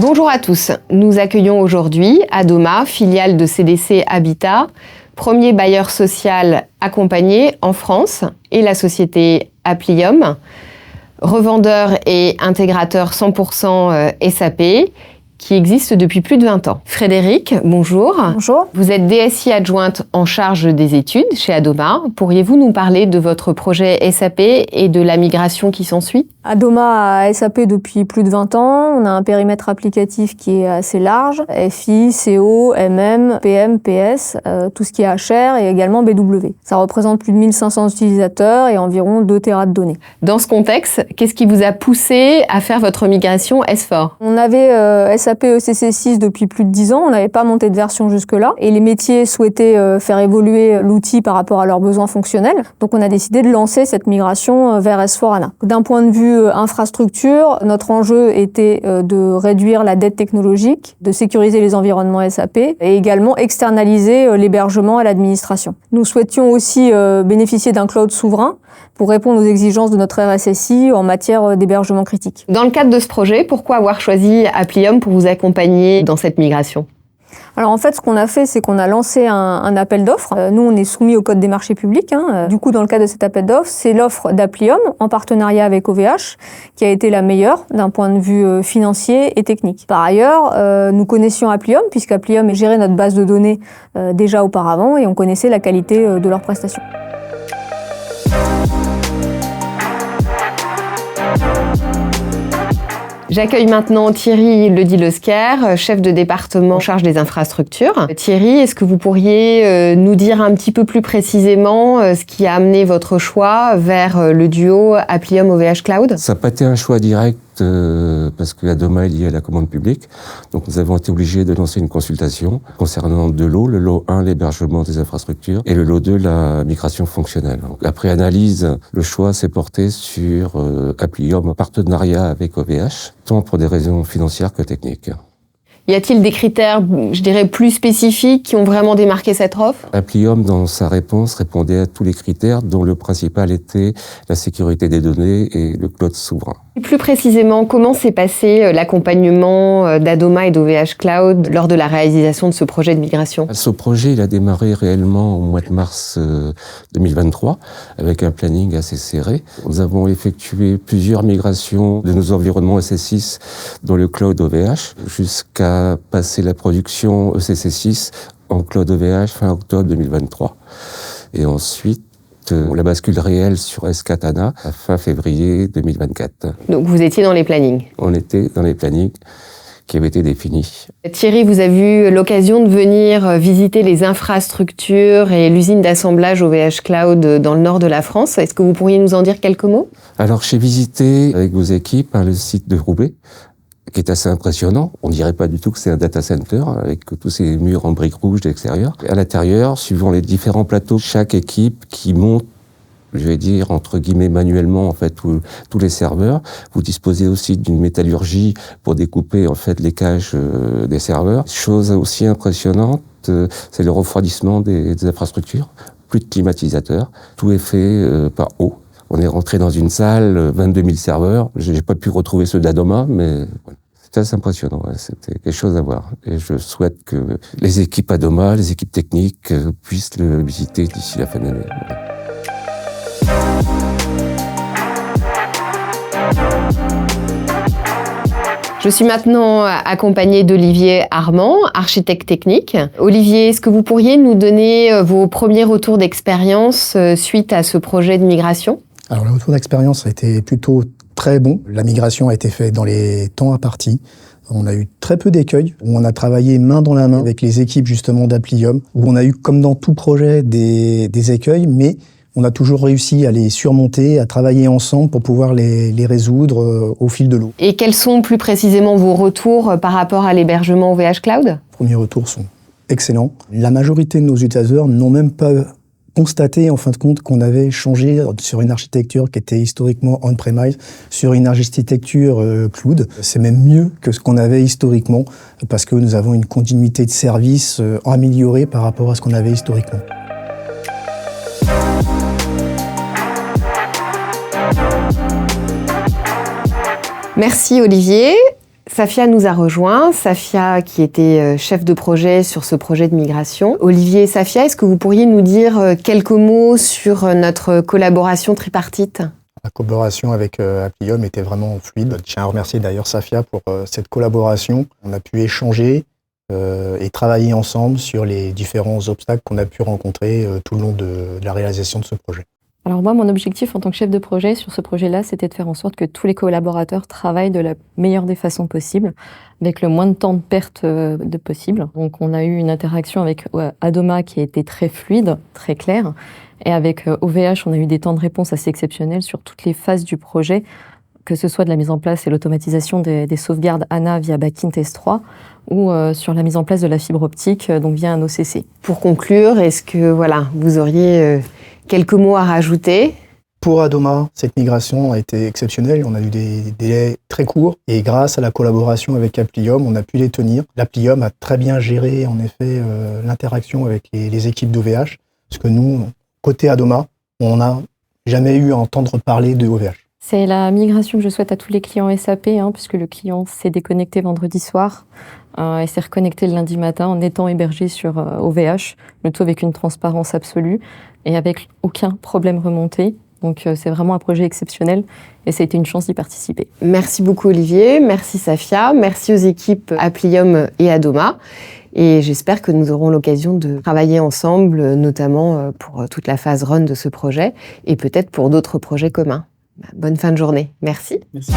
Bonjour à tous, nous accueillons aujourd'hui Adoma, filiale de CDC Habitat, premier bailleur social accompagné en France, et la société Applium, revendeur et intégrateur 100% SAP, qui existe depuis plus de 20 ans. Frédéric, bonjour. Bonjour. Vous êtes DSI adjointe en charge des études chez Adoma. Pourriez-vous nous parler de votre projet SAP et de la migration qui s'ensuit ? Adoma a SAP depuis plus de 20 ans. On a un périmètre applicatif qui est assez large. FI, CO, MM, PM, PS, tout ce qui est HR et également BW. Ça représente plus de 1500 utilisateurs et environ 2 Tera de données. Dans ce contexte, qu'est-ce qui vous a poussé à faire votre migration S4 ? On avait SAP ECC6 depuis plus de 10 ans. On n'avait pas monté de version jusque-là. Et les métiers souhaitaient faire évoluer l'outil par rapport à leurs besoins fonctionnels. Donc on a décidé de lancer cette migration vers S4HANA. D'un point de vue infrastructure, notre enjeu était de réduire la dette technologique, de sécuriser les environnements SAP et également externaliser l'hébergement à l'administration. Nous souhaitions aussi bénéficier d'un cloud souverain pour répondre aux exigences de notre RSSI en matière d'hébergement critique. Dans le cadre de ce projet, pourquoi avoir choisi Applium pour vous accompagner dans cette migration ? Alors en fait, ce qu'on a fait, c'est qu'on a lancé un appel d'offres. Nous, on est soumis au Code des marchés publics. Du coup, dans le cadre de cet appel d'offres, c'est l'offre d'Applium en partenariat avec OVH qui a été la meilleure d'un point de vue financier et technique. Par ailleurs, nous connaissions Applium puisqu'Applium gérait notre base de données déjà auparavant et on connaissait la qualité de leurs prestations. J'accueille maintenant Thierry Ledy-Lesquer, chef de département en charge des infrastructures. Thierry, est-ce que vous pourriez nous dire un petit peu plus précisément ce qui a amené votre choix vers le duo Applium OVH Cloud ? Ça n'a pas été un choix direct parce que Adoma est lié à la commande publique. Donc nous avons été obligés de lancer une consultation concernant deux lots. Le lot 1, l'hébergement des infrastructures, et le lot 2, la migration fonctionnelle. Donc, après analyse, le choix s'est porté sur Applium en partenariat avec OVH, tant pour des raisons financières que techniques. Y a-t-il des critères, je dirais, plus spécifiques qui ont vraiment démarqué cette offre ? Applium, dans sa réponse, répondait à tous les critères, dont le principal était la sécurité des données et le cloud souverain. Et plus précisément, comment s'est passé l'accompagnement d'Adoma et d'OVH Cloud lors de la réalisation de ce projet de migration ? Ce projet, il a démarré réellement au mois de mars 2023, avec un planning assez serré. Nous avons effectué plusieurs migrations de nos environnements ECC6 dans le cloud OVH, jusqu'à passer la production ECC6 en cloud OVH fin octobre 2023. Et ensuite, la bascule réelle sur S4HANA à fin février 2024. Donc vous étiez dans les plannings ? On était dans les plannings qui avaient été définis. Thierry, vous avez eu l'occasion de venir visiter les infrastructures et l'usine d'assemblage OVH Cloud dans le nord de la France. Est-ce que vous pourriez nous en dire quelques mots ? Alors j'ai visité avec vos équipes le site de Roubaix, qui est assez impressionnant. On dirait pas du tout que c'est un data center avec tous ces murs en briques rouges de l'extérieur. À l'intérieur, suivant les différents plateaux, chaque équipe qui monte, je vais dire, entre guillemets, manuellement, en fait, tous les serveurs. Vous disposez aussi d'une métallurgie pour découper, en fait, les caches des serveurs. Chose aussi impressionnante, c'est le refroidissement des infrastructures. Plus de climatisateurs. Tout est fait par eau. On est rentré dans une salle, 22 000 serveurs. J'ai pas pu retrouver ceux d'Adoma, mais voilà. C'était assez impressionnant. Ouais. C'était quelque chose à voir. Et je souhaite que les équipes Adoma, les équipes techniques puissent le visiter d'ici la fin de l'année. Voilà. Je suis maintenant accompagnée d'Olivier Armand, architecte technique. Olivier, est-ce que vous pourriez nous donner vos premiers retours d'expérience suite à ce projet de migration ? Alors, le retour d'expérience a été plutôt très bon. La migration a été faite dans les temps impartis. On a eu très peu d'écueils, où on a travaillé main dans la main avec les équipes justement d'Applium, où on a eu, comme dans tout projet, des écueils, mais on a toujours réussi à les surmonter, à travailler ensemble pour pouvoir les résoudre au fil de l'eau. Et quels sont plus précisément vos retours par rapport à l'hébergement OVH Cloud ? Les premiers retours sont excellents. La majorité de nos utilisateurs n'ont même pas constaté en fin de compte qu'on avait changé sur une architecture qui était historiquement on-premise sur une architecture cloud. C'est même mieux que ce qu'on avait historiquement parce que nous avons une continuité de service améliorée par rapport à ce qu'on avait historiquement. Merci Olivier. Safia nous a rejoints, Safia qui était chef de projet sur ce projet de migration. Olivier et Safia, est-ce que vous pourriez nous dire quelques mots sur notre collaboration tripartite ? La collaboration avec Applium était vraiment fluide. Je tiens à remercier d'ailleurs Safia pour cette collaboration. On a pu échanger et travailler ensemble sur les différents obstacles qu'on a pu rencontrer tout le long de la réalisation de ce projet. Alors moi, mon objectif en tant que chef de projet sur ce projet-là, c'était de faire en sorte que tous les collaborateurs travaillent de la meilleure des façons possibles, avec le moins de temps de perte de possible. Donc on a eu une interaction avec Adoma qui a été très fluide, très claire, et avec OVH, on a eu des temps de réponse assez exceptionnels sur toutes les phases du projet, que ce soit de la mise en place et l'automatisation des sauvegardes ANA via Backint S3 ou sur la mise en place de la fibre optique donc via un OCC. Pour conclure, est-ce que vous auriez quelques mots à rajouter ? Pour Adoma, cette migration a été exceptionnelle. On a eu des délais très courts et grâce à la collaboration avec Applium, on a pu les tenir. L'Applium a très bien géré en effet l'interaction avec les équipes d'OVH, parce que nous, côté Adoma, on n'a jamais eu à entendre parler de OVH. C'est la migration que je souhaite à tous les clients SAP, puisque le client s'est déconnecté vendredi soir et s'est reconnecté le lundi matin en étant hébergé sur OVH, le tout avec une transparence absolue et avec aucun problème remonté. Donc c'est vraiment un projet exceptionnel et ça a été une chance d'y participer. Merci beaucoup Olivier, merci Safia, merci aux équipes Applium et Adoma. Et j'espère que nous aurons l'occasion de travailler ensemble, notamment pour toute la phase run de ce projet et peut-être pour d'autres projets communs. Bonne fin de journée. Merci. Merci.